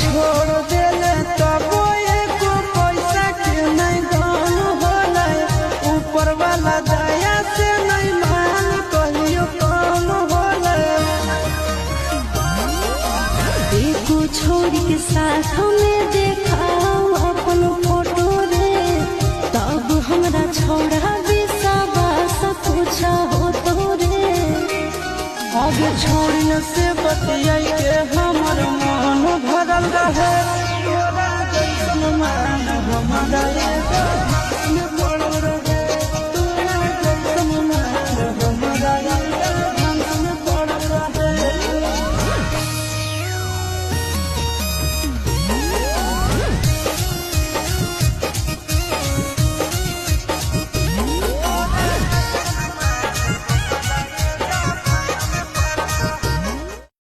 छोड़ देले तब एको पैसा के नहीं दान होला। ऊपर वाला दया से नहीं मान कहियो कौन होला। एको छोड़ के साथ में देखाओ अपन फोटो रे, तब हमरा छोड़ा विश्वास कुछ हो तो रे। आगे छोड़ने से बतियाई के हमर मन भरल रहे। तोरा जैसन मान हमारा एगो